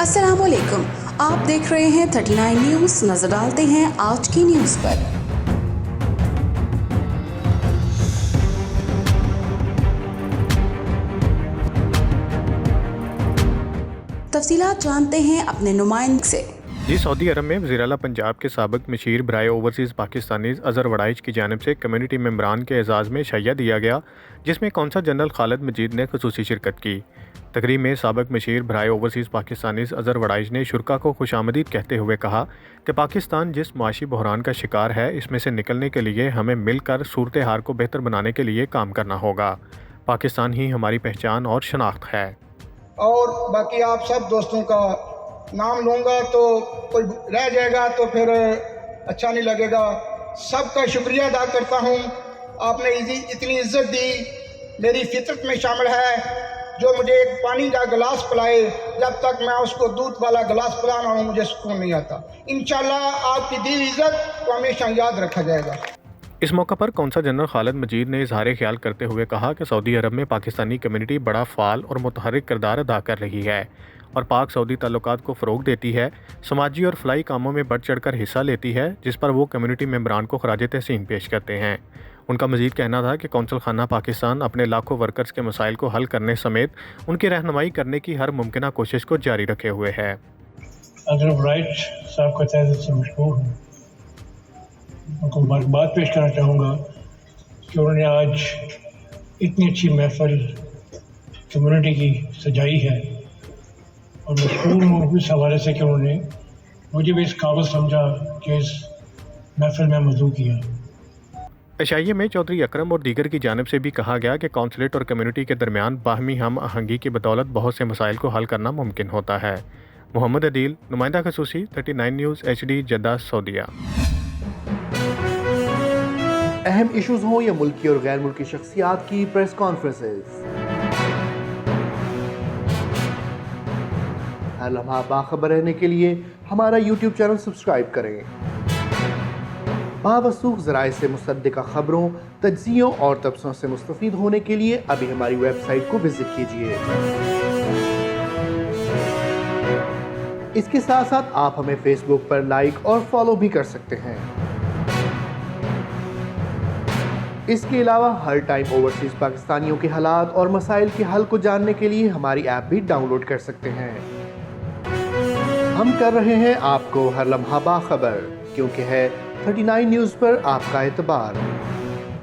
अस्सलाम वालेकुम, आप देख रहे हैं 39 न्यूज़। नजर डालते हैं आज की न्यूज़ पर। तफसीलात जानते हैं अपने नुमाइंदे से। जी, सऊदी अरब में वज़ीर आला पंजाब के साबिक़ मशीर बराए ओवरसीज़ पाकिस्तानीज़ अज़हर वड़ाइच की जानिब से कम्यूनिटी मेंबरान के एजाज़ में शैया दिया गया, जिसमें कौंसल जनरल खालिद मजीद ने ख़ुसूसी शिरकत की। तकरीब में साबिक़ मशीर बराए ओवरसीज़ पाकिस्तानीज़ अज़हर वड़ाइच ने शुरका को खुशामदीद कहते हुए कहा कि पाकिस्तान जिस माशी बहरान का शिकार है, इसमें से निकलने के लिए हमें मिलकर सूरत हाल को बेहतर बनाने के लिए काम करना होगा। पाकिस्तान ही हमारी पहचान और शनाख्त है। और बाकी आप सब दोस्तों का नाम लूँगा तो कोई रह जाएगा तो फिर अच्छा नहीं लगेगा। सबका शुक्रिया अदा करता हूँ, आपने इतनी इज्जत दी, मेरी फितरत में शामिल है। जो मुझे एक पानी का गिलास पिलाए, जब तक मैं उसको दूध वाला गिलास पिला रहा हूँ मुझे सुकून नहीं आता। इंशाल्लाह आपकी दी इज्जत को हमेशा याद रखा जाएगा। इस मौका पर कौंसल जनरल खालिद मजीद ने इजहार ख्याल करते हुए कहा कि सऊदी अरब में पाकिस्तानी कम्यूनिटी बड़ा फ़ाल और मुतहर्रिक किरदार अदा कर रही है और पाक सऊदी ताल्लुकात को फ़रोग़ देती है, समाजी और फलाई कामों में बढ़ चढ़ कर हिस्सा लेती है, जिस पर वो कम्यूनिटी मेंबरान को खराज तहसीन पेश करते हैं। उनका मजीद कहना था कि कौंसल खाना पाकिस्तान अपने लाखों वर्कर्स के मसाइल को हल करने समेत उनकी रहनुमाई करने की हर मुमकिन कोशिश को जारी रखे हुए है। उनको मुबारकबाद पेश करना चाहूँगा कि उन्होंने आज इतनी अच्छी महफिल कम्युनिटी की सजाई है और मशहूर हूँ इस हवाले से कि उन्होंने मुझे भी इस काबिल समझा कि इस महफिल में मौजूद किया। इशाइये में चौधरी अकरम और दीगर की जानिब से भी कहा गया कि कौंसलेट और कम्युनिटी के दरमियान बाहमी हम आहंगी की बदौलत बहुत से मसाइल को हल करना मुमकिन होता है। मोहम्मद अदील, नुमाइंदा खसूसी, 39 न्यूज़ HD, जद्दा, सऊदीया। अहम इश्यूज हों या मुल्की और गैर मुल्की शख्सियात की प्रेस कॉन्फ्रेंसेस, हर लम्हा बाखबर रहने के लिए हमारा YouTube चैनल सब्सक्राइब करें। बावसूख ज़राए से मुसद्दिक़ा खबरों, तज्ज़ियों और तबसरों से मुस्तफ़ीद होने के लिए अभी हमारी वेबसाइट को विजिट कीजिए। इसके साथ साथ आप हमें फेसबुक पर लाइक और फॉलो भी कर सकते हैं। इसके अलावा हर टाइम ओवरसीज़ पाकिस्तानियों के हालात और मसाइल के हल को जानने के लिए हमारी ऐप भी डाउनलोड कर सकते हैं। हम कर रहे हैं आपको हर लम्हा बाखबर, क्योंकि है 39 न्यूज़ पर आपका एतबार।